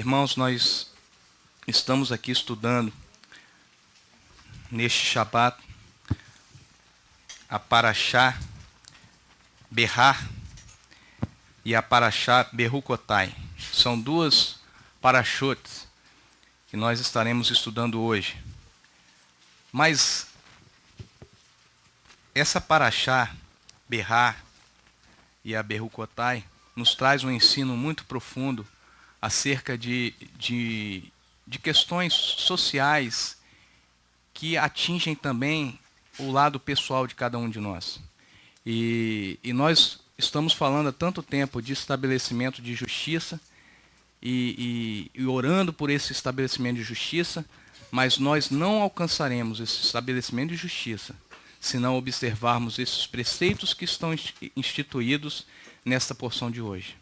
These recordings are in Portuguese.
irmãos, nós estamos aqui estudando neste Shabat a Parashá Berrar e a Parashá Berucotai. São duas parashotes que nós estaremos estudando hoje. Mas essa Parashá Berrar e a Berucotai nos traz um ensino muito profundo acerca de questões sociais que atingem também o lado pessoal de cada um de nós. E nós estamos falando há tanto tempo de estabelecimento de justiça e orando por esse estabelecimento de justiça, mas nós não alcançaremos esse estabelecimento de justiça se não observarmos esses preceitos que estão instituídos nesta porção de hoje.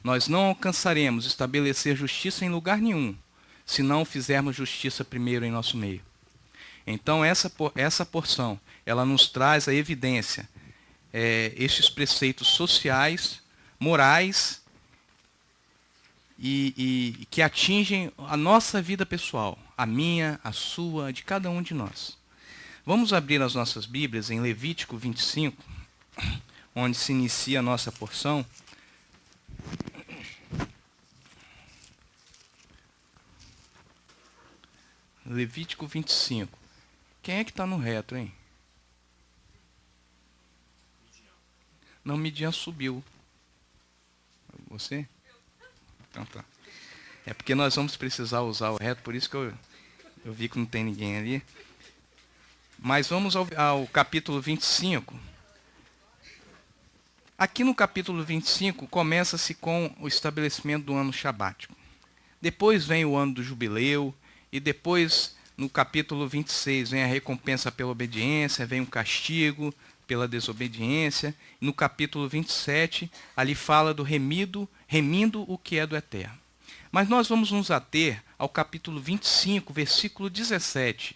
Nós não alcançaremos estabelecer justiça em lugar nenhum se não fizermos justiça primeiro em nosso meio. Então essa porção, ela nos traz a evidência, estes preceitos sociais, morais e que atingem a nossa vida pessoal, a minha, a sua, de cada um de nós. Vamos abrir as nossas Bíblias em Levítico 25, onde se inicia a nossa porção. Levítico 25. Quem é que está no reto, hein? Não, Midian subiu. Você? Então tá. É porque nós vamos precisar usar o reto, por isso que eu vi que não tem ninguém ali. Mas vamos ao capítulo 25. Aqui no capítulo 25 começa-se com o estabelecimento do ano sabático. Depois vem o ano do jubileu. E depois, no capítulo 26, vem a recompensa pela obediência, vem o castigo pela desobediência. E no capítulo 27, ali fala do remindo o que é do eterno. Mas nós vamos nos ater ao capítulo 25, versículo 17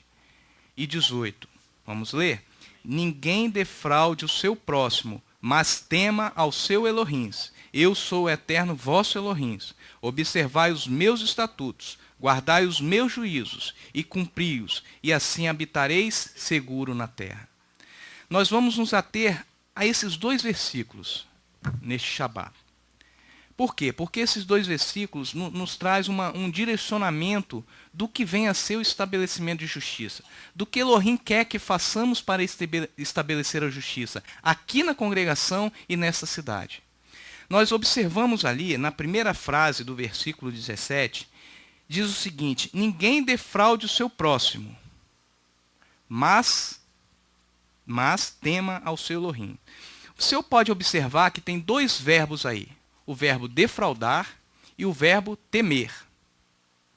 e 18. Vamos ler? Ninguém defraude o seu próximo, mas tema ao seu Elohim. Eu sou o eterno vosso Elohim. Observai os meus estatutos, guardai os meus juízos e cumpri-os, e assim habitareis seguro na terra. Nós vamos nos ater a esses dois versículos neste Shabat. Por quê? Porque esses dois versículos nos traz um direcionamento do que vem a ser o estabelecimento de justiça, do que Elohim quer que façamos para estabelecer a justiça aqui na congregação e nesta cidade. Nós observamos ali, na primeira frase do versículo 17, diz o seguinte: ninguém defraude o seu próximo, mas tema ao seu Elohim. O senhor pode observar que tem dois verbos aí, o verbo defraudar e o verbo temer.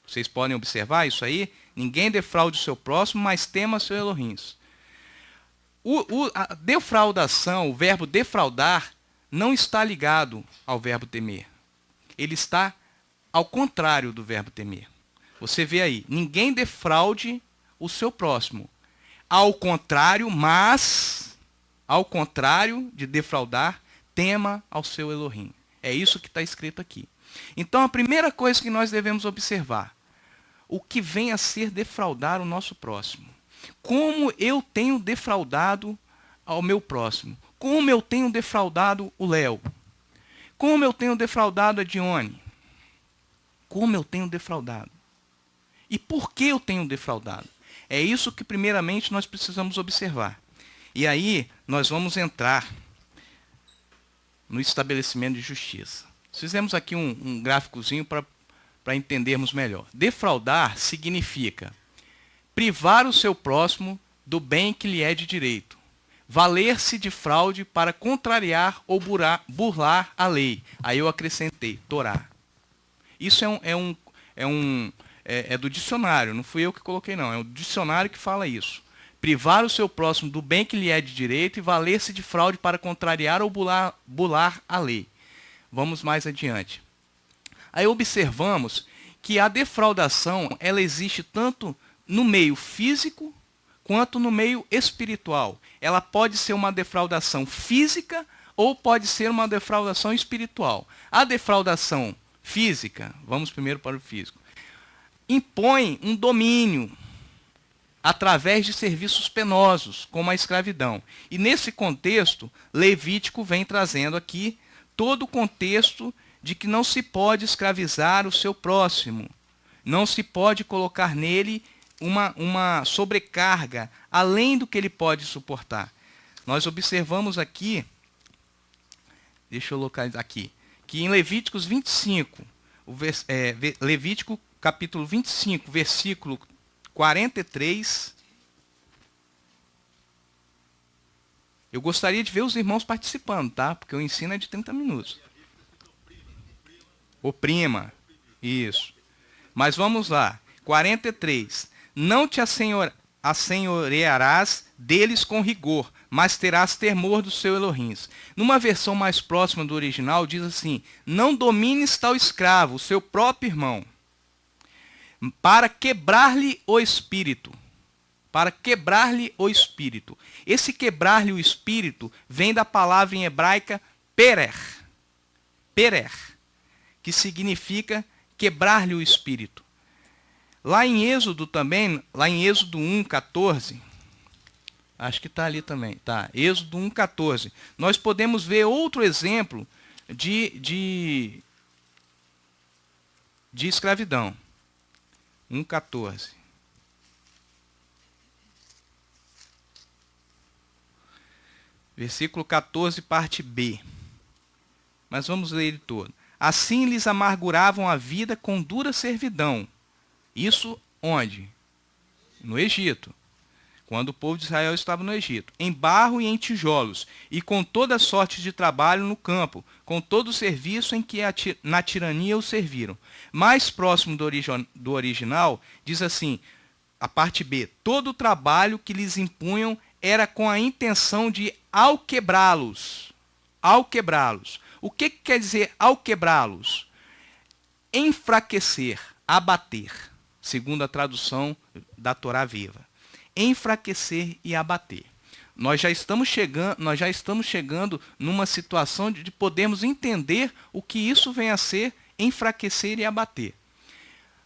Vocês podem observar isso aí? Ninguém defraude o seu próximo, mas tema seu Elohim. A defraudação, o verbo defraudar, não está ligado ao verbo temer. Ele está ao contrário do verbo temer. Você vê aí, ninguém defraude o seu próximo. Ao contrário de defraudar, tema ao seu Elohim. É isso que está escrito aqui. Então a primeira coisa que nós devemos observar, o que vem a ser defraudar o nosso próximo. Como eu tenho defraudado ao meu próximo? Como eu tenho defraudado o Léo? Como eu tenho defraudado a Dione? Como eu tenho defraudado? E por que eu tenho defraudado? É isso que primeiramente nós precisamos observar. E aí nós vamos entrar no estabelecimento de justiça. Fizemos aqui um gráficozinho para entendermos melhor. Defraudar significa privar o seu próximo do bem que lhe é de direito. Valer-se de fraude para contrariar ou burlar a lei. Aí eu acrescentei, Torá. Isso é do dicionário, não fui eu que coloquei não, é o dicionário que fala isso. Privar o seu próximo do bem que lhe é de direito e valer-se de fraude para contrariar ou burlar a lei. Vamos mais adiante. Aí observamos que a defraudação, ela existe tanto no meio físico quanto no meio espiritual. Ela pode ser uma defraudação física ou pode ser uma defraudação espiritual. A defraudação física, vamos primeiro para o físico, impõe um domínio através de serviços penosos, como a escravidão. E nesse contexto, Levítico vem trazendo aqui todo o contexto de que não se pode escravizar o seu próximo, não se pode colocar nele uma sobrecarga além do que ele pode suportar. Nós observamos aqui, deixa eu localizar aqui, que em Levíticos 25, Levítico capítulo 25, versículo 43, eu gostaria de ver os irmãos participando, tá? Porque o ensino é de 30 minutos. Oprima, isso. Mas vamos lá, 43. Não te assenhorearás deles com rigor, mas terás temor do seu Elohim. Numa versão mais próxima do original, diz assim: não domines tal escravo, seu próprio irmão, para quebrar-lhe o espírito. Para quebrar-lhe o espírito. Esse quebrar-lhe o espírito vem da palavra em hebraica perer. Perer, que significa quebrar-lhe o espírito. Lá em Êxodo também, lá em Êxodo 1:14, acho que está ali também, tá? Êxodo 1:14. Nós podemos ver outro exemplo de escravidão. 1:14. Versículo 14, parte B. Mas vamos ler ele todo. Assim lhes amarguravam a vida com dura servidão. Isso onde? No Egito. Quando o povo de Israel estava no Egito. Em barro e em tijolos. E com toda sorte de trabalho no campo. Com todo o serviço em que na tirania os serviram. Mais próximo do original, diz assim, a parte B. Todo o trabalho que lhes impunham era com a intenção de alquebrá-los. Alquebrá-los. O que quer dizer alquebrá-los? Enfraquecer, abater, segundo a tradução da Torá Viva. Enfraquecer e abater. Nós já estamos chegando numa situação de podermos entender o que isso vem a ser enfraquecer e abater.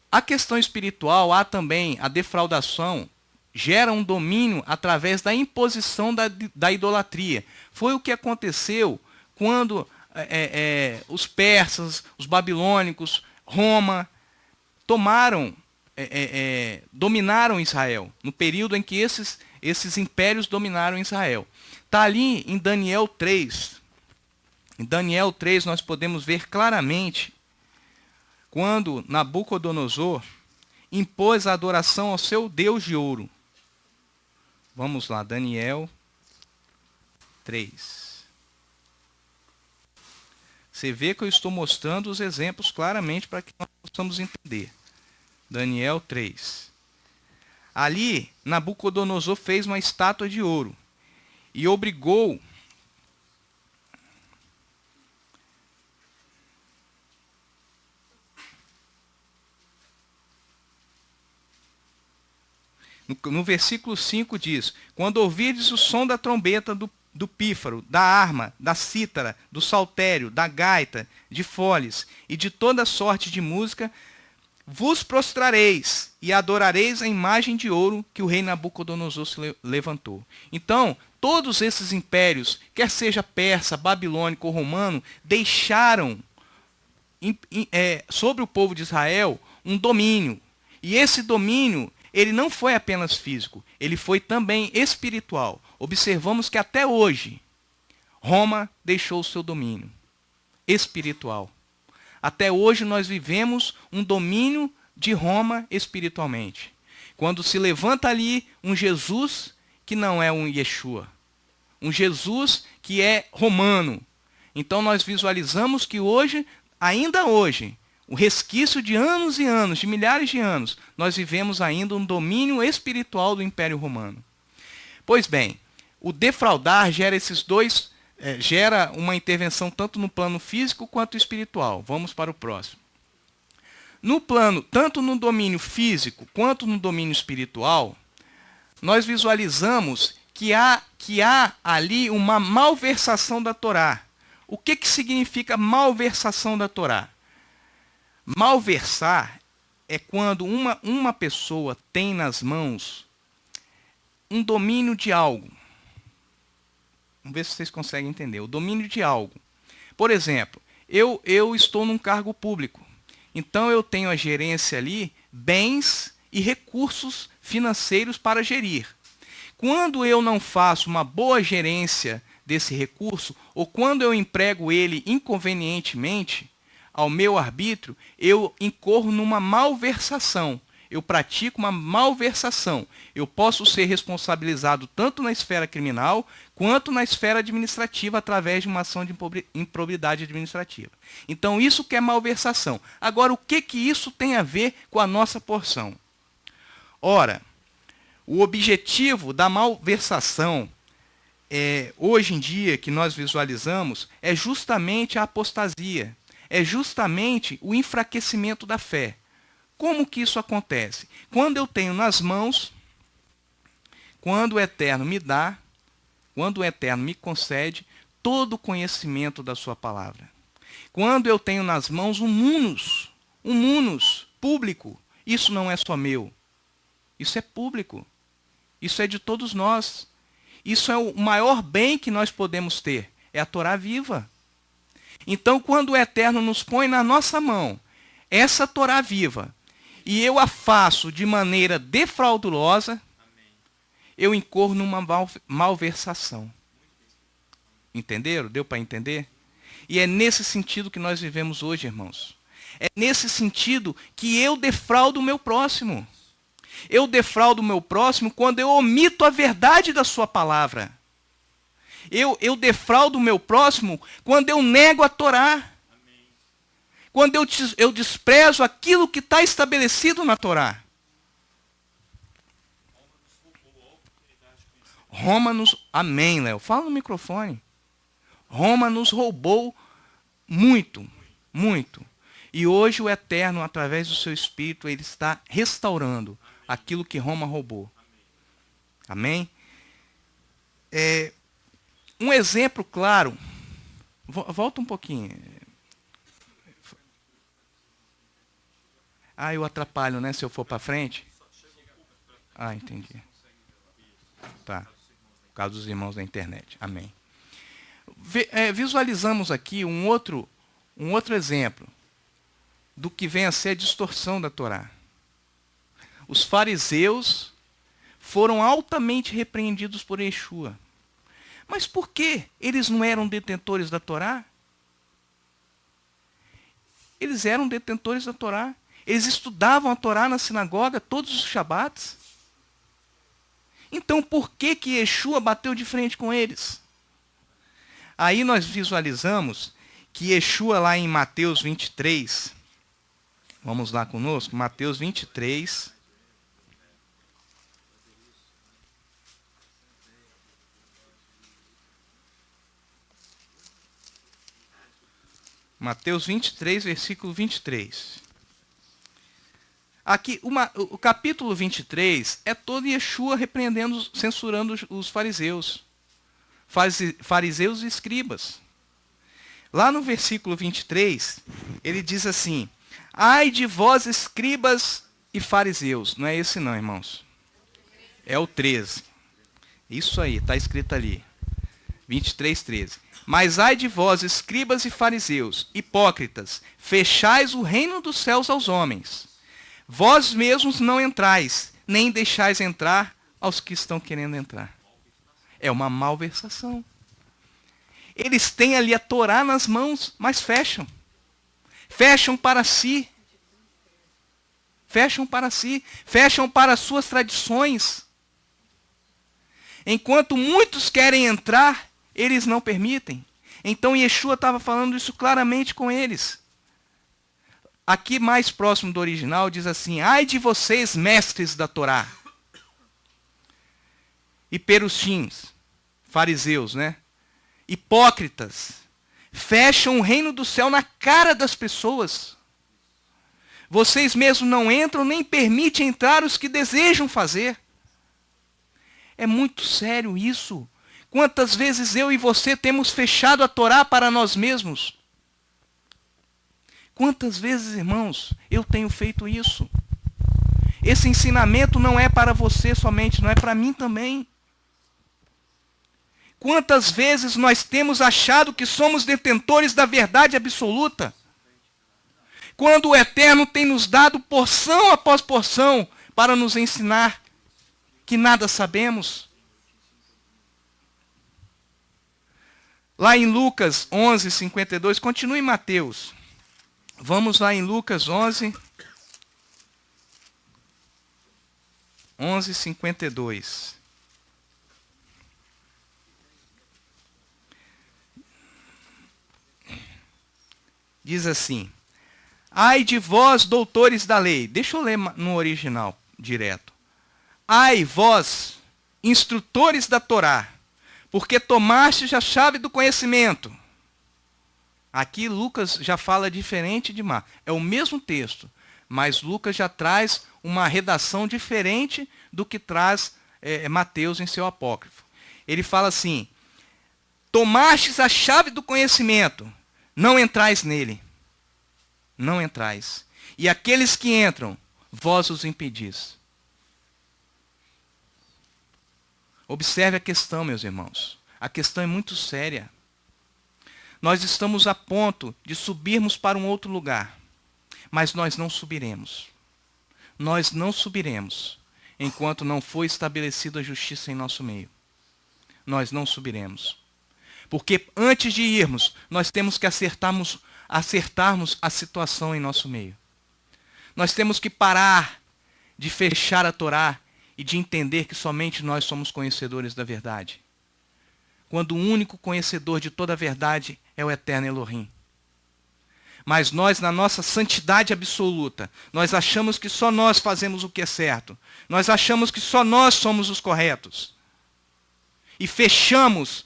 A questão espiritual, há também a defraudação, gera um domínio através da imposição da idolatria. Foi o que aconteceu quando os persas, os babilônicos, Roma, dominaram Israel, no período em que esses impérios dominaram Israel. Está ali em Daniel 3. Em Daniel 3 nós podemos ver claramente quando Nabucodonosor impôs a adoração ao seu Deus de ouro. Vamos lá, Daniel 3. Você vê que eu estou mostrando os exemplos claramente para que nós possamos entender. Daniel 3. Ali, Nabucodonosor fez uma estátua de ouro e obrigou no versículo 5 diz: quando ouvirdes o som da trombeta, do pífaro, da harma, da cítara, do saltério, da gaita, de foles e de toda sorte de música, vos prostrareis e adorareis a imagem de ouro que o rei Nabucodonosor se levantou. Então, todos esses impérios, quer seja persa, babilônico ou romano, deixaram sobre o povo de Israel um domínio. E esse domínio, ele não foi apenas físico, ele foi também espiritual. Observamos que até hoje, Roma deixou o seu domínio espiritual. Até hoje nós vivemos um domínio de Roma espiritualmente. Quando se levanta ali um Jesus que não é um Yeshua, um Jesus que é romano. Então nós visualizamos que hoje, ainda hoje, o resquício de anos e anos, de milhares de anos, nós vivemos ainda um domínio espiritual do Império Romano. Pois bem, o defraudar gera uma intervenção tanto no plano físico quanto espiritual. Vamos para o próximo. No plano, tanto no domínio físico quanto no domínio espiritual, nós visualizamos que há ali uma malversação da Torá. O que significa malversação da Torá? Malversar é quando uma pessoa tem nas mãos um domínio de algo. Vamos ver se vocês conseguem entender. O domínio de algo. Por exemplo, eu estou num cargo público. Então eu tenho a gerência ali, bens e recursos financeiros para gerir. Quando eu não faço uma boa gerência desse recurso, ou quando eu emprego ele inconvenientemente, ao meu arbítrio, eu incorro numa malversação. Eu pratico uma malversação. Eu posso ser responsabilizado tanto na esfera criminal quanto na esfera administrativa através de uma ação de improbidade administrativa. Então, isso que é malversação. Agora, o que isso tem a ver com a nossa porção? Ora, o objetivo da malversação, hoje em dia, que nós visualizamos, é justamente a apostasia. É justamente o enfraquecimento da fé. Como que isso acontece? Quando eu tenho nas mãos, quando o Eterno me dá, quando o Eterno me concede todo o conhecimento da sua palavra. Quando eu tenho nas mãos um munus público, isso não é só meu. Isso é público. Isso é de todos nós. Isso é o maior bem que nós podemos ter. É a Torá viva. Então, quando o Eterno nos põe na nossa mão essa Torá viva, e eu a faço de maneira defraudulosa, eu incorro numa malversação. Entenderam? Deu para entender? E é nesse sentido que nós vivemos hoje, irmãos. É nesse sentido que eu defraudo o meu próximo. Eu defraudo o meu próximo quando eu omito a verdade da sua palavra. Eu defraudo o meu próximo quando eu nego a Torá. Quando eu desprezo aquilo que está estabelecido na Torá. Roma nos... Amém, Léo. Fala no microfone. Roma nos roubou muito, muito. E hoje o Eterno, através do seu Espírito, ele está restaurando aquilo que Roma roubou. Amém? Um exemplo claro. Volta um pouquinho. Eu atrapalho, né? Se eu for para frente. Entendi. Tá. Por causa dos irmãos da internet. Amém. Visualizamos aqui um outro exemplo do que vem a ser a distorção da Torá. Os fariseus foram altamente repreendidos por Yeshua. Mas por que eles não eram detentores da Torá? Eles eram detentores da Torá. Eles estudavam a Torá na sinagoga todos os Shabats. Então por que Yeshua bateu de frente com eles? Aí nós visualizamos que Yeshua lá em Mateus 23, vamos lá conosco, Mateus 23, Mateus 23, versículo 23. Aqui, o capítulo 23 é todo Yeshua repreendendo, censurando os fariseus. Fariseus e escribas. Lá no versículo 23, ele diz assim: ai de vós, escribas e fariseus. Não é esse não, irmãos. É o 13. Isso aí, está escrito ali. 23, 13. Mas ai de vós, escribas e fariseus, hipócritas, fechais o reino dos céus aos homens. Vós mesmos não entrais, nem deixais entrar aos que estão querendo entrar. É uma malversação. Eles têm ali a Torá nas mãos, mas fecham. Fecham para si. Fecham para si. Fecham para as suas tradições. Enquanto muitos querem entrar, eles não permitem. Então Yeshua estava falando isso claramente com eles. Aqui mais próximo do original diz assim: ai de vocês, mestres da Torá. E perushins, fariseus, né? Hipócritas. Fecham o reino do céu na cara das pessoas. Vocês mesmos não entram, nem permitem entrar os que desejam fazer. É muito sério isso. Quantas vezes eu e você temos fechado a Torá para nós mesmos? Quantas vezes, irmãos, eu tenho feito isso? Esse ensinamento não é para você somente, não é para mim também. Quantas vezes nós temos achado que somos detentores da verdade absoluta, quando o Eterno tem nos dado porção após porção para nos ensinar que nada sabemos? Lá em Lucas 11, 52, continue em Mateus. Vamos lá em Lucas 11, 52. Diz assim: ai de vós, doutores da lei. Deixa eu ler no original, direto. Ai, vós, instrutores da Torá, porque tomastes a chave do conhecimento. Aqui Lucas já fala diferente de Marcos. É o mesmo texto, mas Lucas já traz uma redação diferente do que traz Mateus em seu apócrifo. Ele fala assim: tomastes a chave do conhecimento, não entrais nele. Não entrais. E aqueles que entram, vós os impedis. Observe a questão, meus irmãos. A questão é muito séria. Nós estamos a ponto de subirmos para um outro lugar, mas nós não subiremos. Nós não subiremos enquanto não for estabelecida a justiça em nosso meio. Nós não subiremos. Porque antes de irmos, nós temos que acertarmos a situação em nosso meio. Nós temos que parar de fechar a Torá e de entender que somente nós somos conhecedores da verdade, quando o único conhecedor de toda a verdade é o eterno Elohim. Mas nós, na nossa santidade absoluta, nós achamos que só nós fazemos o que é certo. Nós achamos que só nós somos os corretos. E fechamos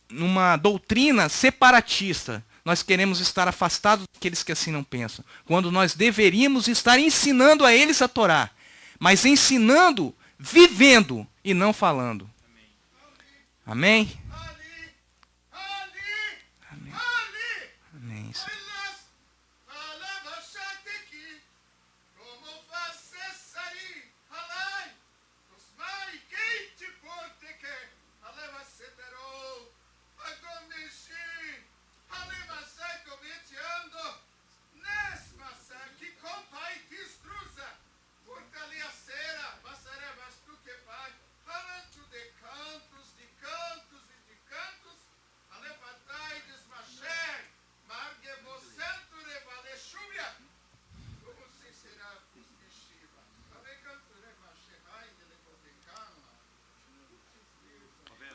numa doutrina separatista. Nós queremos estar afastados daqueles que assim não pensam, quando nós deveríamos estar ensinando a eles a Torá, mas ensinando, vivendo e não falando. Amém? Amém. Amém.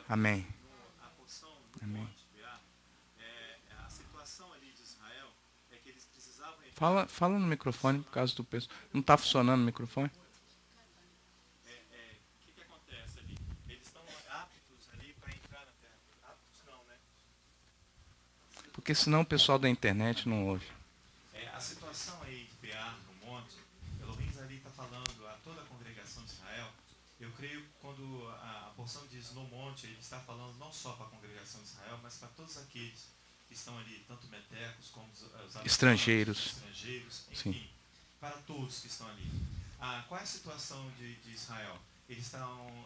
Amém. A porção do Amém. Monte Beá, a situação ali de Israel é que eles precisavam entrar. Fala no microfone por causa do peso. Não está funcionando o microfone? O que acontece ali? Eles estão aptos ali para entrar na terra. Aptos não, né? Porque senão o pessoal da internet não ouve. A situação aí de Beá, no monte, Elohim ali está falando a toda a congregação de Israel. Eu creio que quando a porção diz no monte, ele está falando não só para a congregação de Israel, mas para todos aqueles que estão ali, tanto metecos como os Estrangeiros. enfim, Sim. para todos que estão ali. Qual é a situação de Israel? Eles estão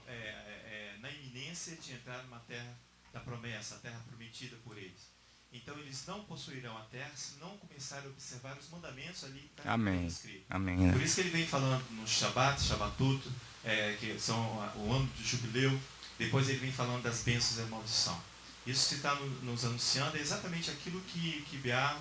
na iminência de entrar numa terra da promessa, a terra prometida por eles. Então eles não possuirão a terra se não começarem a observar os mandamentos ali que está escrito. Amém. Por isso que ele vem falando no Shabbatut, que são o ano do jubileu. Depois ele vem falando das bênçãos e da maldição. Isso que está nos anunciando é exatamente aquilo que Beá,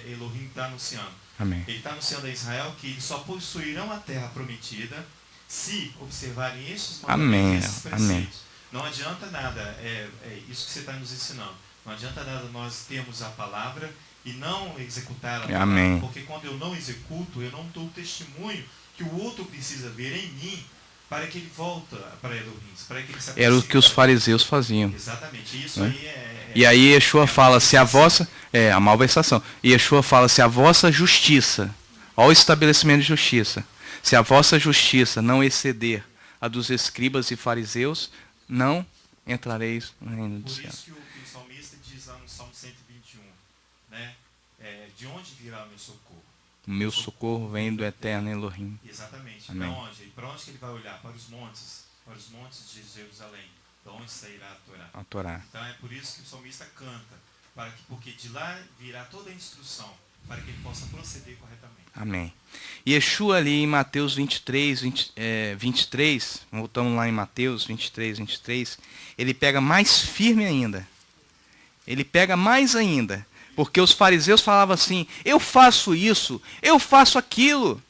Elohim está anunciando. Amém. Ele está anunciando a Israel que eles só possuirão a terra prometida se observarem estes mandamentos, esses preceitos. Amém. Não adianta nada, é isso que você está nos ensinando. Não adianta nada nós termos a palavra e não executar a palavra. Amém. Porque quando eu não executo, eu não dou testemunho que o outro precisa ver em mim para que ele volte para Elohim, para que ele se Era o que os fariseus faziam. Exatamente, isso Né? aí E aí Yeshua fala, se a vossa... a malversação. E Yeshua fala, se a vossa justiça, ao estabelecimento de justiça, se a vossa justiça não exceder a dos escribas e fariseus, não entrareis no reino do Por céu. isso que o salmista diz lá no Salmo 121, né? De onde virá o meu socorro? O meu socorro vem do eterno Elohim. Exatamente. Amém. Para onde? E para onde que ele vai olhar? Para os montes de Jerusalém. De onde sairá a Torá? A Torá. Então é por isso que o salmista canta, porque de lá virá toda a instrução, para que ele possa proceder corretamente. Amém. Yeshua ali em Mateus 23, 23, voltamos lá em Mateus 23, 23, ele pega mais firme ainda. Ele pega mais ainda. Porque os fariseus falavam assim, eu faço isso, eu faço aquilo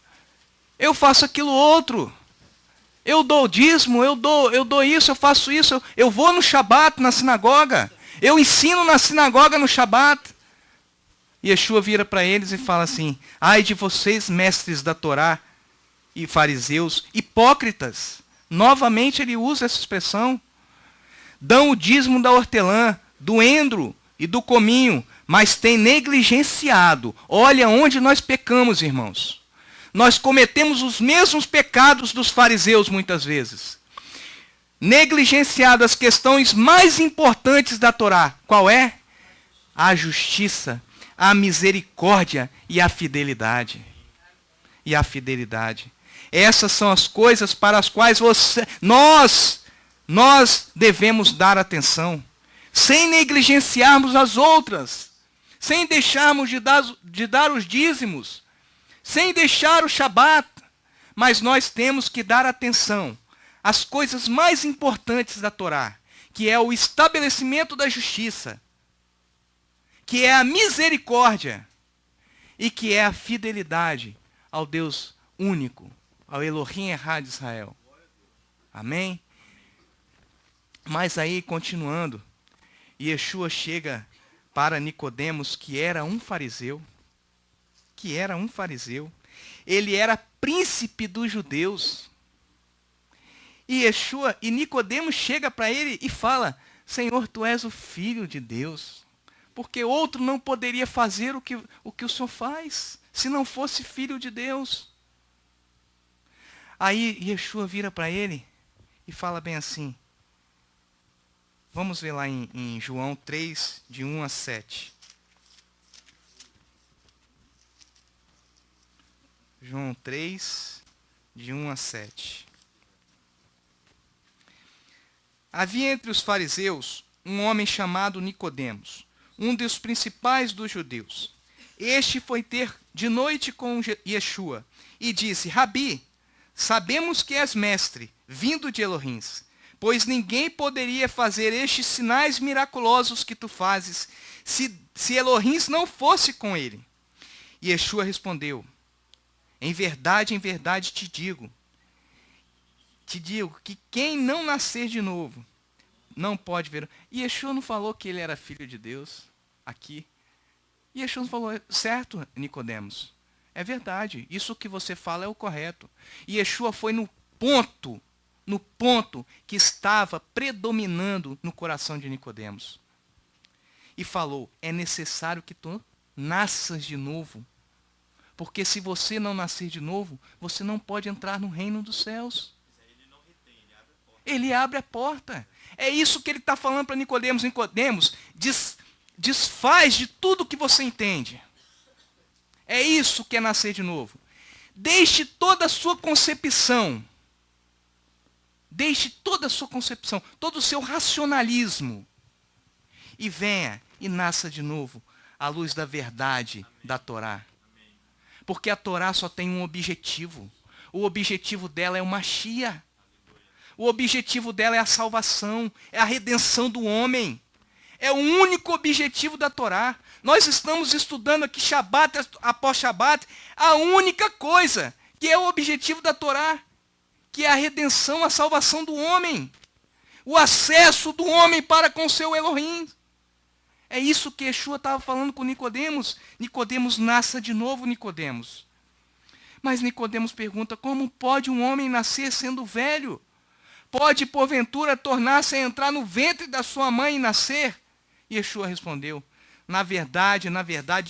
outro. Eu dou dízimo, eu dou isso, eu faço isso, eu vou no Shabat, na sinagoga. Eu ensino na sinagoga no Shabat. Yeshua vira para eles e fala assim, ai de vocês, mestres da Torá e fariseus, hipócritas. Novamente ele usa essa expressão. Dão o dízimo da hortelã, do endro e do cominho, mas têm negligenciado. Olha onde nós pecamos, irmãos. Nós cometemos os mesmos pecados dos fariseus muitas vezes. Negligenciado as questões mais importantes da Torá. Qual é? A justiça, a misericórdia e a fidelidade. E a fidelidade. Essas são as coisas para as quais nós devemos dar atenção, sem negligenciarmos as outras, sem deixarmos de dar os dízimos, sem deixar o Shabat, mas nós temos que dar atenção às coisas mais importantes da Torá, que é o estabelecimento da justiça, que é a misericórdia e que é a fidelidade ao Deus único, ao Elohim Errad de Israel. Amém? Mas aí, continuando, Yeshua chega para Nicodemos, que era um fariseu. Ele era príncipe dos judeus. E Nicodemos chega para ele e fala, Senhor, tu és o Filho de Deus. Porque outro não poderia fazer o que o Senhor faz, se não fosse Filho de Deus. Aí Yeshua vira para ele e fala bem assim. Vamos ver lá em João 3, de 1 a 7. João 3, de 1 a 7. Havia entre os fariseus um homem chamado Nicodemos, um dos principais dos judeus. Este foi ter de noite com Yeshua e disse, Rabi, sabemos que és mestre, vindo de Elohim, pois ninguém poderia fazer estes sinais miraculosos que tu fazes, se Elohim não fosse com ele. E Yeshua respondeu, em verdade te digo que quem não nascer de novo, não pode ver. E Yeshua não falou que ele era filho de Deus, aqui. E Yeshua não falou, certo, Nicodemos, é verdade, isso que você fala é o correto. E Yeshua foi no ponto que estava predominando no coração de Nicodemos. E falou, é necessário que tu nasças de novo. Porque se você não nascer de novo, você não pode entrar no reino dos céus. Ele abre a porta. É isso que ele está falando para Nicodemos. Nicodemos, desfaz de tudo que você entende. É isso que é nascer de novo. Deixe toda a sua concepção. Todo o seu racionalismo. E venha e nasça de novo à luz da verdade da Torá. Porque a Torá só tem um objetivo. O objetivo dela é o Mashiach. O objetivo dela é a salvação, é a redenção do homem. É o único objetivo da Torá. Nós estamos estudando aqui Shabat após Shabat, a única coisa que é o objetivo da Torá, que é a redenção, a salvação do homem. O acesso do homem para com seu Elohim. É isso que Yeshua estava falando com Nicodemos. Nicodemos, nasça de novo, Nicodemos. Mas Nicodemos pergunta, como pode um homem nascer sendo velho? Pode, porventura, tornar-se a entrar no ventre da sua mãe e nascer? E Yeshua respondeu, na verdade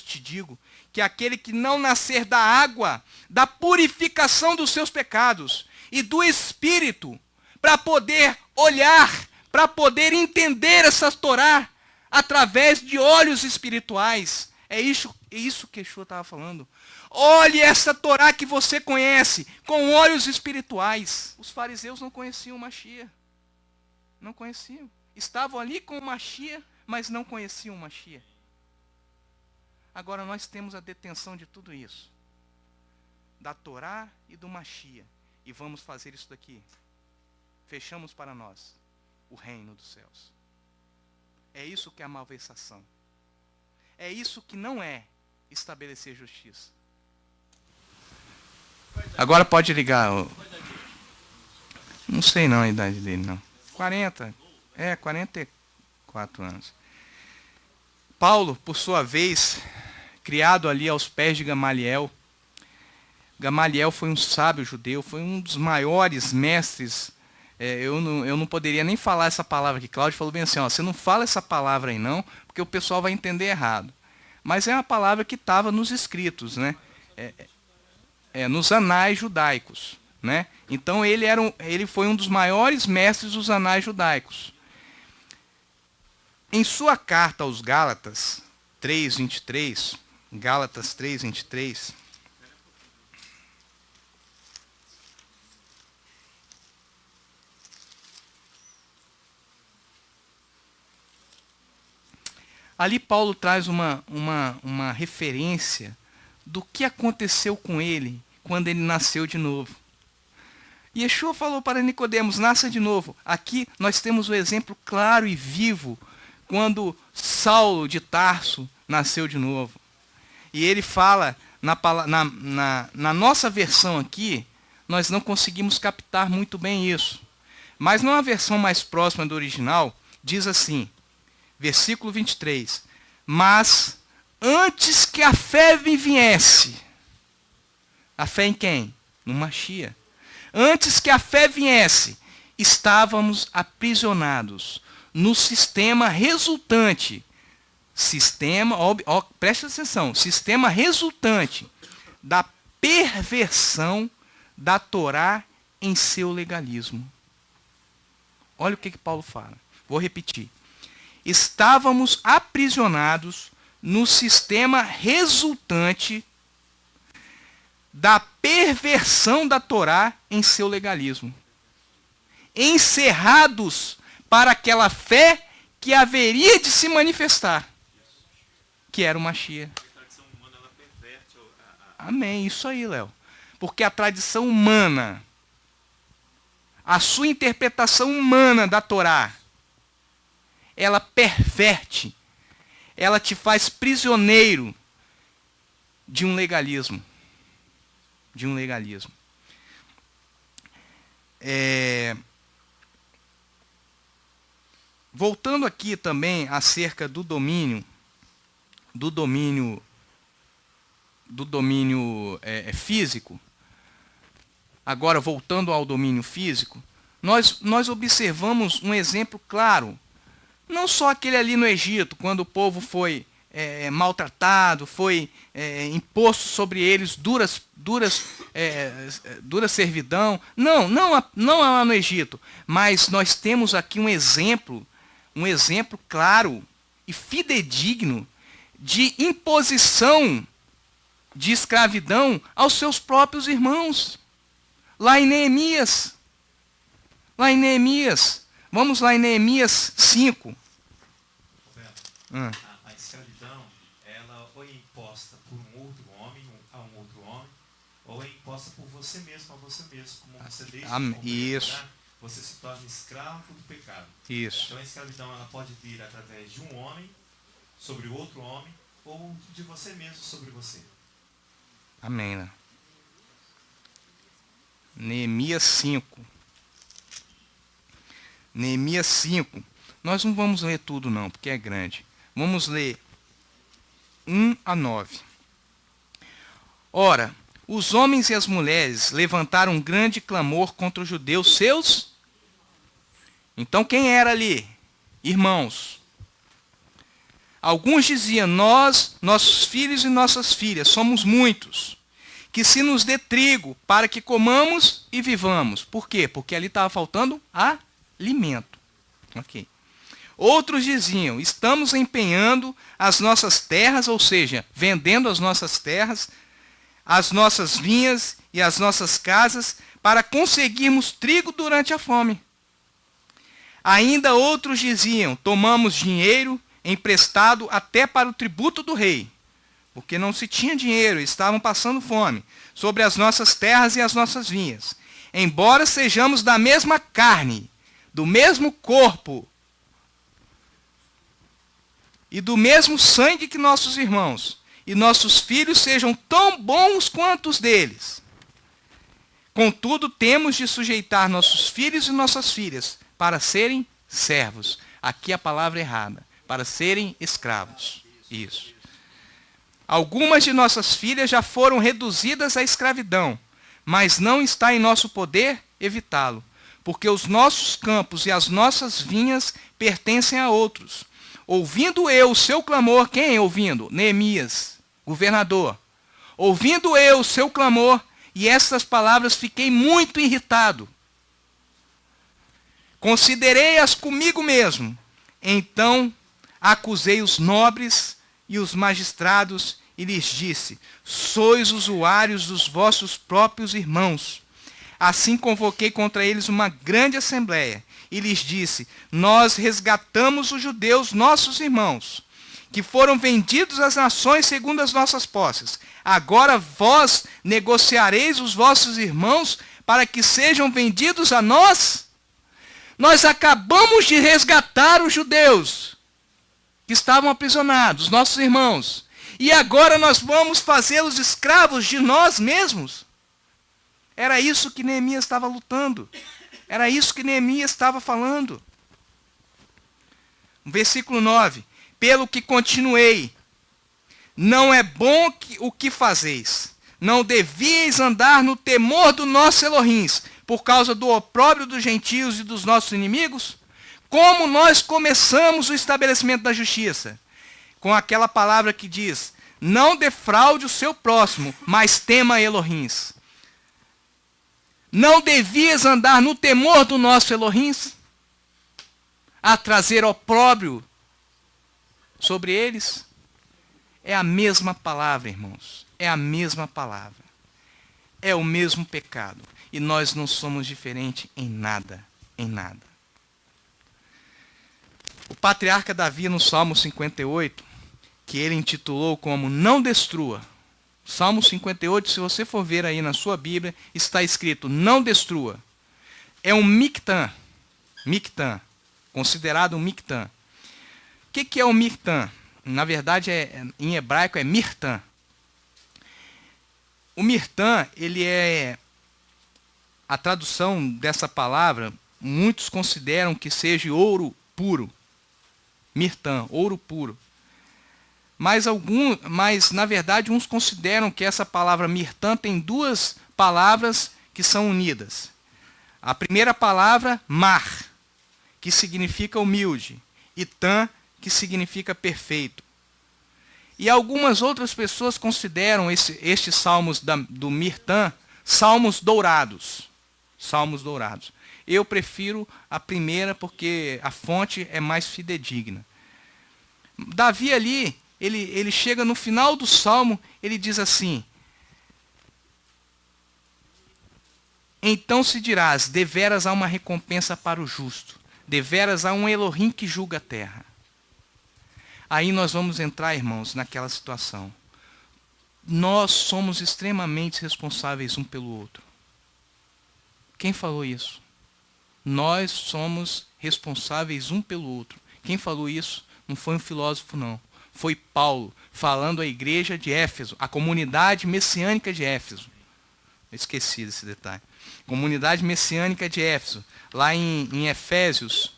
te digo, que aquele que não nascer da água, da purificação dos seus pecados e do Espírito, para poder olhar, para poder entender essa Torá, através de olhos espirituais, É isso que Yeshua estava falando. Olhe essa Torá que você conhece, com olhos espirituais. Os fariseus não conheciam o Mashiach. Não conheciam. Estavam ali com o Mashiach, mas não conheciam o Mashiach. Agora nós temos a detenção de tudo isso. Da Torá e do Mashiach. E vamos fazer isso daqui. Fechamos para nós o reino dos céus. É isso que é a malversação. É isso que não é estabelecer justiça. Agora pode ligar. Não sei não a idade dele, não. 44 anos. Paulo, por sua vez, criado ali aos pés de Gamaliel. Gamaliel foi um sábio judeu, foi um dos maiores mestres. Eu não poderia nem falar essa palavra aqui. Cláudio falou bem assim, ó, você não fala essa palavra aí não, porque o pessoal vai entender errado. Mas é uma palavra que estava nos escritos, né? Nos anais judaicos, né? Então ele foi um dos maiores mestres dos anais judaicos. Em sua carta aos Gálatas 3:23, Gálatas 3:23, ali Paulo traz uma referência do que aconteceu com ele quando ele nasceu de novo. E Yeshua falou para Nicodemos, nasça de novo. Aqui nós temos o exemplo claro e vivo quando Saulo de Tarso nasceu de novo. E ele fala, na nossa versão aqui, nós não conseguimos captar muito bem isso. Mas numa versão mais próxima do original, diz assim, versículo 23. Mas antes que a fé me viesse, a fé em quem? No Mashiach. Antes que a fé viesse, estávamos aprisionados no sistema resultante. Preste atenção, sistema resultante da perversão da Torá em seu legalismo. Olha o que Paulo fala. Vou repetir. Estávamos aprisionados no sistema resultante da perversão da Torá em seu legalismo. Encerrados para aquela fé que haveria de se manifestar, que era o Mashiach. Amém, isso aí, Léo. Porque a tradição humana, a sua interpretação humana da Torá, ela perverte, ela te faz prisioneiro de um legalismo. De um legalismo. Voltando aqui também acerca do domínio físico, agora voltando ao domínio físico, nós observamos um exemplo claro. Não só aquele ali no Egito, quando o povo foi maltratado, foi imposto sobre eles dura servidão. Não lá no Egito. Mas nós temos aqui um exemplo claro e fidedigno de imposição de escravidão aos seus próprios irmãos. Lá em Neemias. Vamos lá em Neemias 5. A escravidão, ela ou é imposta por um outro homem, a um outro homem, ou é imposta por você mesmo, a você mesmo. Como você deixa isso. Você se torna escravo do pecado. Isso. Então a escravidão ela pode vir através de um homem sobre outro homem, ou de você mesmo sobre você. Amém. Né? Neemias 5. Neemias 5. Nós não vamos ler tudo não, porque é grande. Vamos ler 1-9. Ora, os homens e as mulheres levantaram um grande clamor contra os judeus seus. Então quem era ali? Irmãos. Alguns diziam, nós, nossos filhos e nossas filhas, somos muitos. Que se nos dê trigo para que comamos e vivamos. Por quê? Porque ali estava faltando alimento. Ok. Outros diziam: estamos empenhando as nossas terras, ou seja, vendendo as nossas terras, as nossas vinhas e as nossas casas, para conseguirmos trigo durante a fome. Ainda outros diziam: tomamos dinheiro emprestado até para o tributo do rei, porque não se tinha dinheiro, estavam passando fome, sobre as nossas terras e as nossas vinhas. Embora sejamos da mesma carne, do mesmo corpo e do mesmo sangue que nossos irmãos, e nossos filhos sejam tão bons quanto os deles. Contudo, temos de sujeitar nossos filhos e nossas filhas para serem servos. Aqui a palavra errada. Para serem escravos. Isso. Algumas de nossas filhas já foram reduzidas à escravidão, mas não está em nosso poder evitá-lo, porque os nossos campos e as nossas vinhas pertencem a outros. Ouvindo eu o seu clamor, quem ouvindo? Neemias, governador. Ouvindo eu o seu clamor, e estas palavras fiquei muito irritado. Considerei-as comigo mesmo. Então acusei os nobres e os magistrados e lhes disse: sois usuários dos vossos próprios irmãos. Assim convoquei contra eles uma grande assembleia e lhes disse: nós resgatamos os judeus, nossos irmãos, que foram vendidos às nações segundo as nossas posses. Agora vós negociareis os vossos irmãos para que sejam vendidos a nós? Nós acabamos de resgatar os judeus que estavam aprisionados, nossos irmãos, e agora nós vamos fazê-los escravos de nós mesmos? Era isso que Neemias estava lutando. Era isso que Neemias estava falando. Versículo 9. Pelo que continuei, não é bom o que fazeis. Não devíeis andar no temor do nosso Elohim, por causa do opróbrio dos gentios e dos nossos inimigos? Como nós começamos o estabelecimento da justiça? Com aquela palavra que diz: não defraude o seu próximo, mas tema Elohim. Não devias andar no temor do nosso Elohim, a trazer opróbrio sobre eles? É a mesma palavra, irmãos. É a mesma palavra. É o mesmo pecado. E nós não somos diferentes em nada. Em nada. O patriarca Davi, no Salmo 58, que ele intitulou como Não Destrua. Salmo 58, se você for ver aí na sua Bíblia, está escrito Não Destrua. É um mictã. Mictã. Considerado um mictã. O que é o mictã? Na verdade, em hebraico é mirtã. O mirtã, ele é... A tradução dessa palavra, muitos consideram que seja ouro puro. Mirtã, ouro puro. Mas, na verdade, uns consideram que essa palavra mirtã tem duas palavras que são unidas. A primeira palavra, mar, que significa humilde, e tã, que significa perfeito. E algumas outras pessoas consideram estes salmos do mirtã salmos dourados. Salmos dourados. Eu prefiro a primeira porque a fonte é mais fidedigna. Davi ali, ele chega no final do salmo, ele diz assim: então se dirás, deveras há uma recompensa para o justo, deveras há um Elohim que julga a terra. Aí nós vamos entrar, irmãos, naquela situação. Nós somos extremamente responsáveis um pelo outro. Quem falou isso? Nós somos responsáveis um pelo outro. Quem falou isso não foi um filósofo, não. Foi Paulo, falando à igreja de Éfeso, a comunidade messiânica de Éfeso. Eu esqueci desse detalhe. Comunidade messiânica de Éfeso. Lá em Efésios.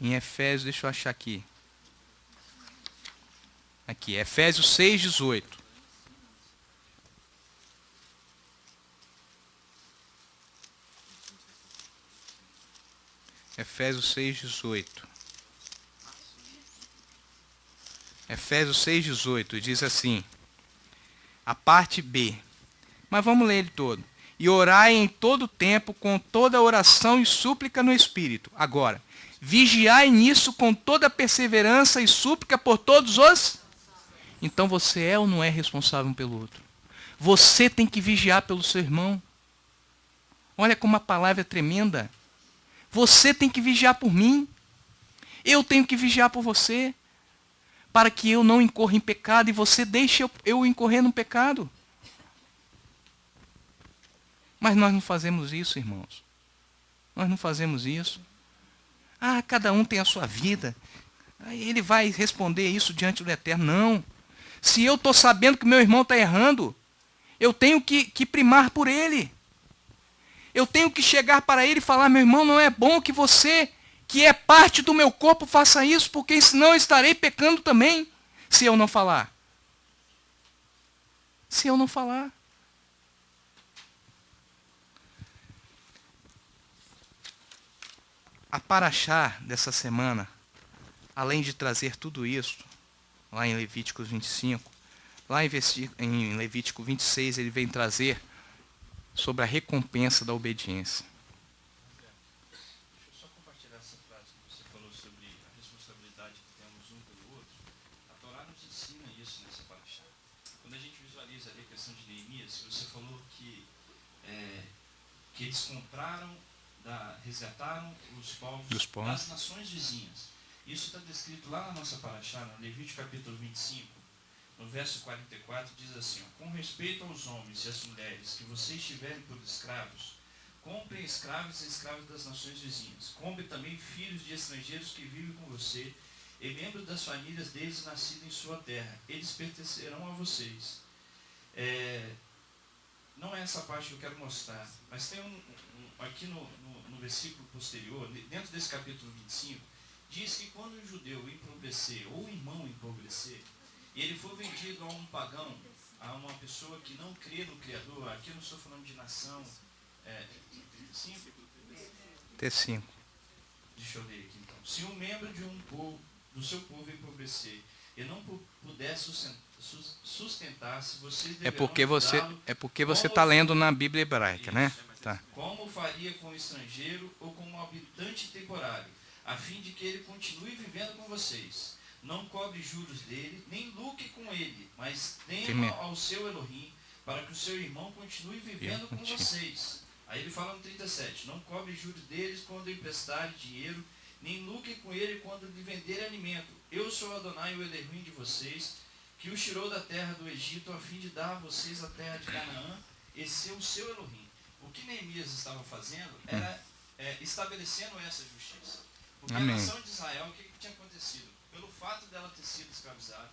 Em Efésios, deixa eu achar aqui. Aqui, Efésios 6:18. Efésios 6:18. Efésios 6:18 diz assim, a parte B. Mas vamos ler ele todo. E orai em todo tempo, com toda oração e súplica no Espírito. Agora, vigiai nisso com toda perseverança e súplica por todos os... Então você é ou não é responsável um pelo outro? Você tem que vigiar pelo seu irmão. Olha como a palavra é tremenda. Você tem que vigiar por mim. Eu tenho que vigiar por você. Para que eu não incorra em pecado e você deixe eu incorrer no pecado. Mas nós não fazemos isso, irmãos. Nós não fazemos isso. Ah, cada um tem a sua vida. Aí ele vai responder isso diante do Eterno. Não. Se eu estou sabendo que meu irmão está errando, eu tenho que primar por ele. Eu tenho que chegar para ele e falar, meu irmão, não é bom que você, que é parte do meu corpo, faça isso, porque senão eu estarei pecando também, se eu não falar. Se eu não falar. A paraxá dessa semana, além de trazer tudo isso, lá em Levíticos 25, lá em Levítico 26, ele vem trazer sobre a recompensa da obediência. Deixa eu só compartilhar essa frase que você falou sobre a responsabilidade que temos um pelo outro. A Torá nos ensina isso nessa paraxá. Quando a gente visualiza ali a questão de Neemias, você falou que eles compraram, resgataram os povos das nações vizinhas. Isso está descrito lá na nossa paraxá, no Levítico capítulo 25, no verso 44, diz assim, ó, com respeito aos homens e às mulheres que vocês tiverem por escravos, comprem escravos e escravas das nações vizinhas. Comprem também filhos de estrangeiros que vivem com você e membros das famílias deles nascidos em sua terra. Eles pertencerão a vocês. Não é essa parte que eu quero mostrar, mas tem aqui no versículo posterior, dentro desse capítulo 25, diz que quando um judeu empobrecer, ou um irmão empobrecer, e ele for vendido a um pagão, a uma pessoa que não crê no Criador, aqui eu não estou falando de nação, 35? T5. Deixa eu ler aqui então. Se um membro de do seu povo empobrecer e não puder sustentar-se, vocês deverão É porque você está lendo na Bíblia hebraica, né? Tá. Como faria com o estrangeiro ou com um habitante temporário, a fim de que ele continue vivendo com vocês. Não cobre juros dele, nem lucre com ele, mas tema ao seu Elohim, para que o seu irmão continue vivendo com vocês. Aí ele fala no 37, não cobre juros deles quando emprestarem dinheiro, nem lucre com ele quando lhe vender alimento. Eu sou Adonai, o Elohim de vocês, que os tirou da terra do Egito, a fim de dar a vocês a terra de Canaã, e ser o seu Elohim. O que Neemias estava fazendo era estabelecendo essa justiça. Porque a nação de Israel, o que tinha acontecido? Pelo fato dela ter sido escravizada,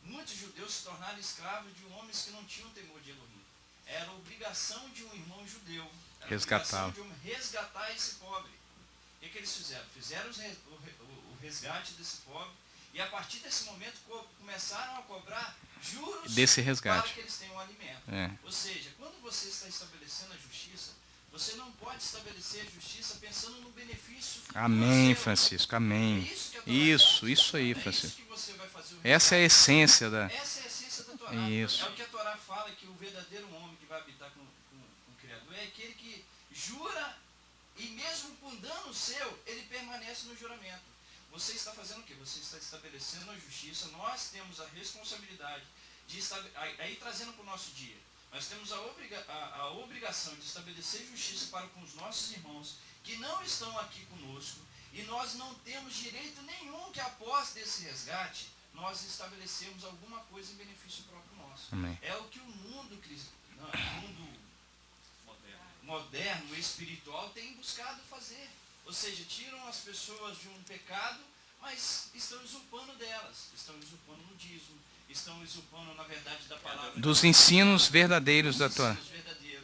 muitos judeus se tornaram escravos de homens que não tinham temor de Elohim. Era obrigação de um irmão judeu, era obrigação de resgatar esse pobre. O que eles fizeram? Fizeram o resgate desse pobre, e a partir desse momento começaram a cobrar juros desse resgate para que eles tenham alimento. Ou seja, quando você está estabelecendo a justiça, você não pode estabelecer a justiça pensando no benefício financeiro. Amém, Francisco, amém. Isso aí, Francisco. Essa é a essência da... Essa é a essência da Torá. Isso. É o que a Torá fala, que o verdadeiro homem que vai habitar com o Criador é aquele que jura, e mesmo com dano seu, ele permanece no juramento. Você está fazendo o quê? Você está estabelecendo a justiça. Nós temos a responsabilidade de aí trazendo para o nosso dia. Nós temos a obrigação de estabelecer justiça para com os nossos irmãos que não estão aqui conosco, e nós não temos direito nenhum que após desse resgate nós estabelecemos alguma coisa em benefício próprio nosso. Amém. É o que o mundo moderno, espiritual, tem buscado fazer. Ou seja, tiram as pessoas de um pecado, mas estão usurpando delas, estão usurpando no dízimo, estão usurpando, na verdade, da palavra... Dos ensinos verdadeiros da Torá.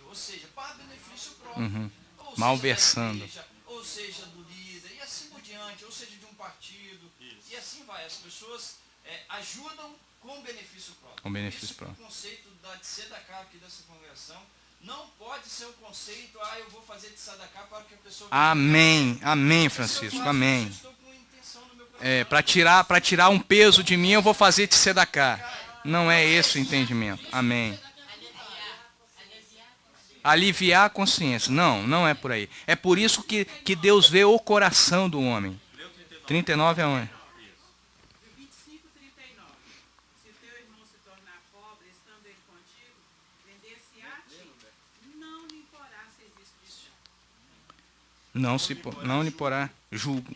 Ou seja, para benefício próprio. Malversando. Igreja, ou seja, do líder, e assim por diante, ou seja, de um partido. Isso. E assim vai. As pessoas ajudam com benefício próprio. Com benefício próprio. O conceito da tzedakah aqui dessa congregação não pode ser o conceito, eu vou fazer tzedakah para que a pessoa... Amém, amém, Francisco, amém. Para tirar um peso de mim, eu vou fazer tzedakah. Não é esse o entendimento. Amém. aliviar a consciência. Não, não é por aí. É por isso que Deus vê o coração do homem. 39 é onde? 25, 39. Se teu irmão se tornar pobre, estando ele contigo, vender-se-á a ti, não lhe imporá serviço de escravo. Não lhe porá julgo.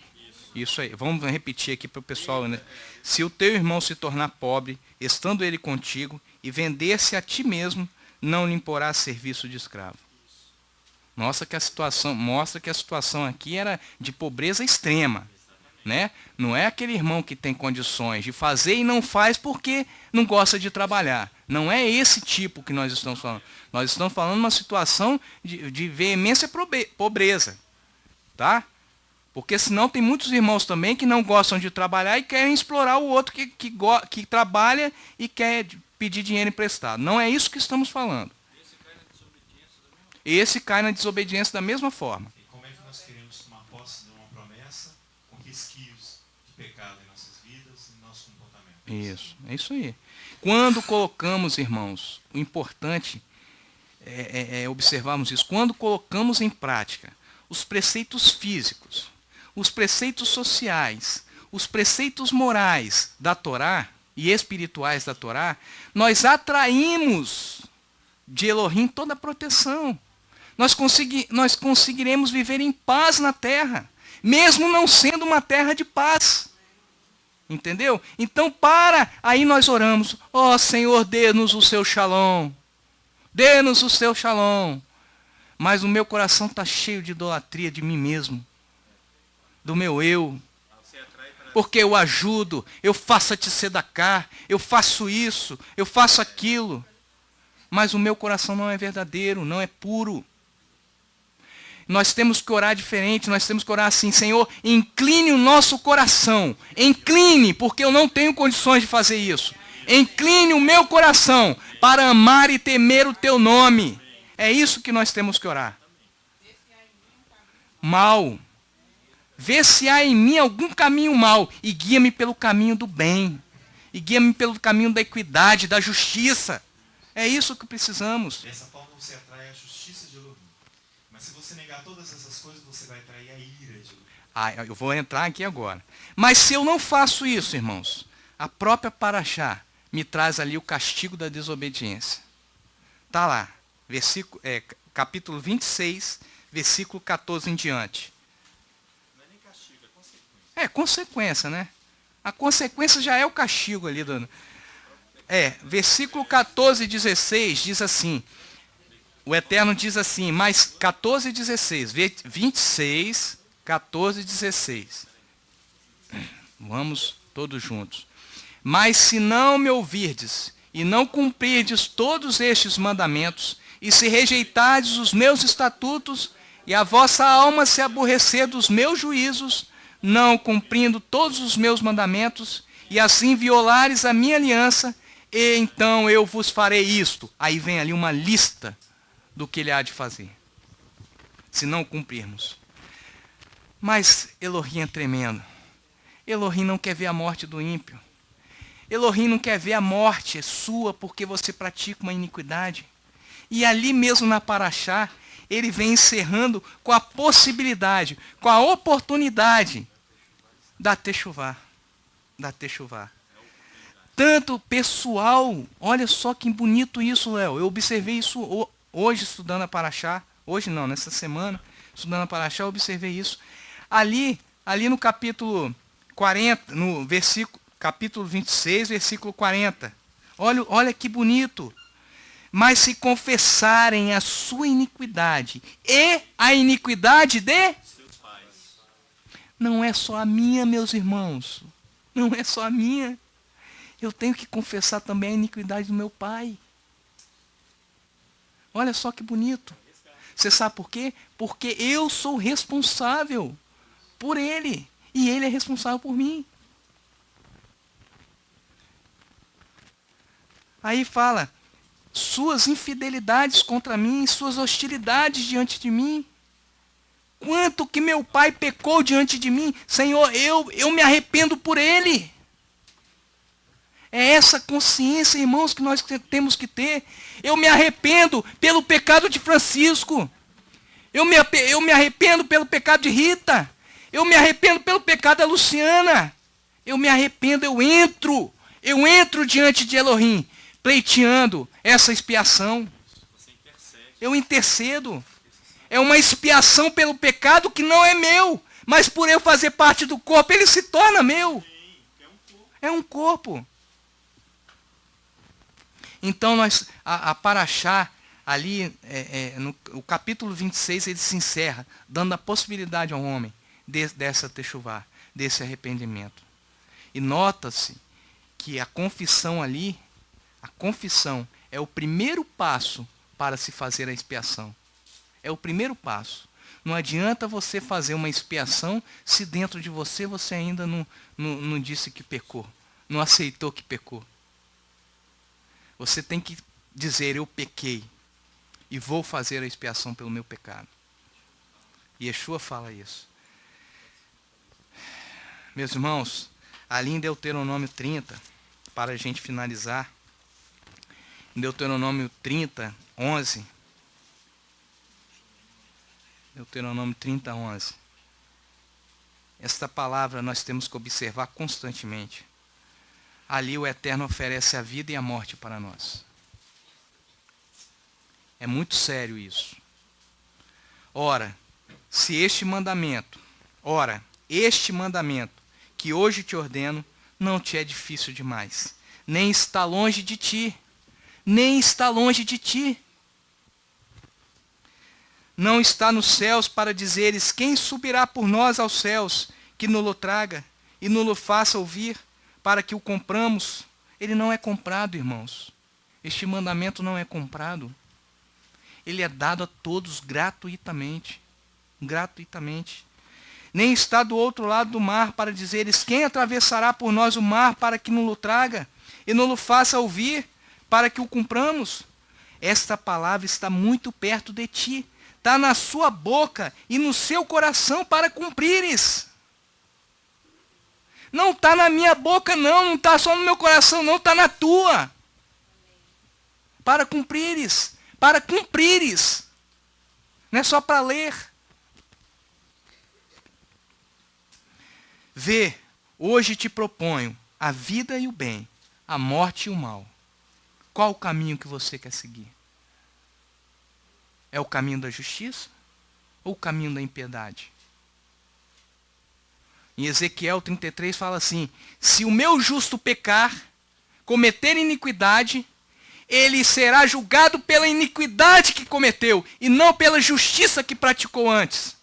Isso aí. Vamos repetir aqui para o pessoal, né? Se o teu irmão se tornar pobre, estando ele contigo, e vender-se a ti mesmo, não lhe imporá serviço de escravo. Mostra que a situação aqui era de pobreza extrema. Né? Não é aquele irmão que tem condições de fazer e não faz porque não gosta de trabalhar. Não é esse tipo que nós estamos falando. Nós estamos falando de uma situação de veemência pobreza. Tá? Porque senão tem muitos irmãos também que não gostam de trabalhar e querem explorar o outro que trabalha e quer pedir dinheiro emprestado. Não é isso que estamos falando. Esse cai na desobediência da mesma forma. E como é que nós queremos tomar posse de uma promessa com resquícios de pecado em nossas vidas e nosso comportamento? Isso, é isso aí. Quando colocamos, irmãos, o importante é observarmos isso. Quando colocamos em prática os preceitos físicos, os preceitos sociais, os preceitos morais da Torá e espirituais da Torá, nós atraímos de Elohim toda a proteção. Nós conseguiremos viver em paz na terra, mesmo não sendo uma terra de paz. Entendeu? Então, aí nós oramos, ó Senhor, dê-nos o seu shalom. Dê-nos o seu shalom. Mas o meu coração está cheio de idolatria de mim mesmo, do meu eu. Porque eu ajudo, eu faço a tzedakah, eu faço isso, eu faço aquilo. Mas o meu coração não é verdadeiro, não é puro. Nós temos que orar diferente, nós temos que orar assim, Senhor, incline o nosso coração. Incline, porque eu não tenho condições de fazer isso. Incline o meu coração para amar e temer o teu nome. É isso que nós temos que orar. Mal. Vê se há em mim algum caminho mal e guia-me pelo caminho do bem. E guia-me pelo caminho da equidade, da justiça. É isso que precisamos. Dessa forma você atrai a justiça de Elohim. Mas se você negar todas essas coisas, você vai atrair a ira de Elohim. Eu vou entrar aqui agora. Mas se eu não faço isso, irmãos, a própria Paraxá me traz ali o castigo da desobediência. Está lá, capítulo 26, versículo 14 em diante. Não é nem castigo, é consequência. É, consequência, né? A consequência já é o castigo ali. Versículo 14 e 16 diz assim, o Eterno diz assim, mas 14 e 16, 26, 14 e 16. Vamos todos juntos. Mas se não me ouvirdes e não cumprirdes todos estes mandamentos, e se rejeitardes os meus estatutos, e a vossa alma se aborrecer dos meus juízos, não cumprindo todos os meus mandamentos, e assim violares a minha aliança, e então eu vos farei isto. Aí vem ali uma lista do que ele há de fazer, se não cumprirmos. Mas Elohim é tremendo. Elohim não quer ver a morte do ímpio. Elohim não quer ver a morte sua porque você pratica uma iniquidade. E ali mesmo na Paraxá, ele vem encerrando com a possibilidade, com a oportunidade da techuvá. Da techuvá. Tanto pessoal, olha só que bonito isso, Léo. Eu observei isso hoje estudando a Paraxá. Hoje não, nessa semana, estudando a Paraxá, eu observei isso. Ali no capítulo 40, no capítulo 26, versículo 40. Olha que bonito. Mas se confessarem a sua iniquidade e a iniquidade de Seus pais. Não é só a minha, meus irmãos. Não é só a minha. Eu tenho que confessar também a iniquidade do meu pai. Olha só que bonito. Você sabe por quê? Porque eu sou responsável por ele. E ele é responsável por mim. Aí fala, suas infidelidades contra mim, suas hostilidades diante de mim. Quanto que meu pai pecou diante de mim, Senhor, eu me arrependo por ele. É essa consciência, irmãos, que nós temos que ter. Eu me arrependo pelo pecado de Francisco. Eu me arrependo pelo pecado de Rita. Eu me arrependo pelo pecado da Luciana. Eu me arrependo, eu entro diante de Elohim, pleiteando essa expiação. Eu intercedo. É uma expiação pelo pecado que não é meu, mas por eu fazer parte do corpo, ele se torna meu. É um corpo. Então, a Paraxá, ali, no capítulo 26, ele se encerra, dando a possibilidade ao homem dessa techuvá, desse arrependimento. E nota-se que a confissão ali, a confissão é o primeiro passo para se fazer a expiação. É o primeiro passo. Não adianta você fazer uma expiação se dentro de você ainda não disse que pecou, não aceitou que pecou. Você tem que dizer, eu pequei e vou fazer a expiação pelo meu pecado. E Yeshua fala isso. Meus irmãos, ali em Deuteronômio 30, para a gente finalizar, em Deuteronômio 30, 11, Deuteronômio 30, 11, esta palavra nós temos que observar constantemente. Ali o Eterno oferece a vida e a morte para nós. É muito sério isso. Ora, este mandamento que hoje te ordeno, não te é difícil demais, nem está longe de ti, Não está nos céus para dizeres, quem subirá por nós aos céus, que nos traga e nos faça ouvir, para que o compramos. Ele não é comprado, irmãos. Este mandamento não é comprado. Ele é dado a todos gratuitamente. Nem está do outro lado do mar para dizeres, quem atravessará por nós o mar para que nos traga e nos faça ouvir, para que o cumpramos. Esta palavra está muito perto de ti, está na sua boca e no seu coração para cumprires. Não está na minha boca não está só no meu coração não, está na tua. Para cumprires. Não é só para ler. Vê, hoje te proponho a vida e o bem, a morte e o mal. Qual o caminho que você quer seguir? É o caminho da justiça ou o caminho da impiedade? Em Ezequiel 33 fala assim, se o meu justo pecar, cometer iniquidade, ele será julgado pela iniquidade que cometeu e não pela justiça que praticou antes.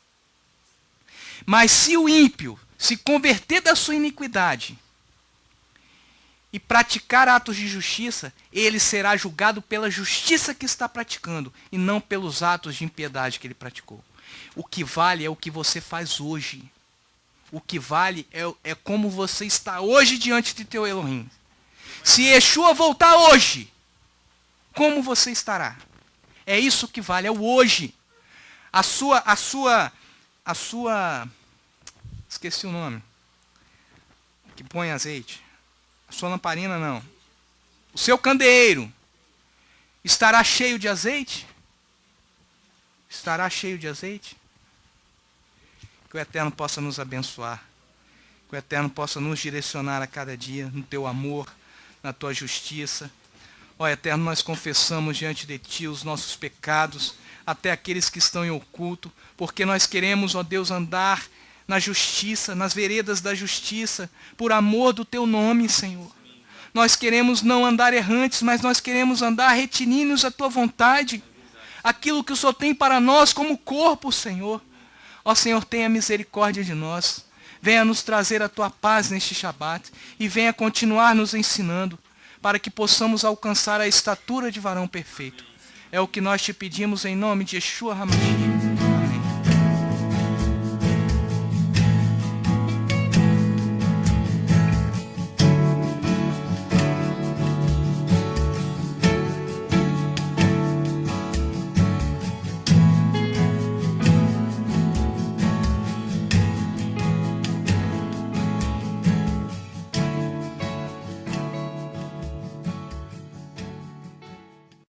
Mas se o ímpio se converter da sua iniquidade e praticar atos de justiça, ele será julgado pela justiça que está praticando e não pelos atos de impiedade que ele praticou. O que vale é o que você faz hoje. O que vale é como você está hoje diante de teu Elohim. Se Yeshua voltar hoje, como você estará? É isso que vale, é o hoje. A sua, esqueci o nome, que põe azeite. A sua lamparina não. O seu candeeiro estará cheio de azeite? Estará cheio de azeite? Que o Eterno possa nos abençoar. Que o Eterno possa nos direcionar a cada dia no teu amor, na tua justiça. Ó Eterno, nós confessamos diante de ti os nossos pecados, até aqueles que estão em oculto, porque nós queremos, ó Deus, andar na justiça, nas veredas da justiça, por amor do teu nome, Senhor. Nós queremos não andar errantes, mas nós queremos andar retininos à tua vontade. Aquilo que o Senhor tem para nós como corpo, Senhor. Ó Senhor, tenha misericórdia de nós. Venha nos trazer a tua paz neste Shabat e venha continuar nos ensinando para que possamos alcançar a estatura de varão perfeito. É o que nós te pedimos em nome de Yeshua HaMashiach.